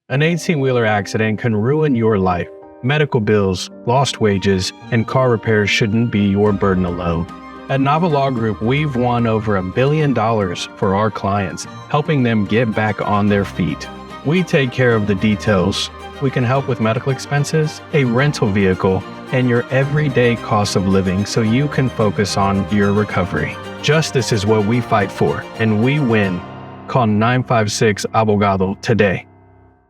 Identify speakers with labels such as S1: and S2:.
S1: An 18-wheeler accident can ruin your life. Medical bills, lost wages, and car repairs shouldn't be your burden alone. At Nava Law Group, we've won over $1 billion for our clients, helping them get back on their feet. We take care of the details. We can help with medical expenses, a rental vehicle, and your everyday cost of living so you can focus on your recovery. Justice is what we fight for, and we win. Call 956 Abogado today.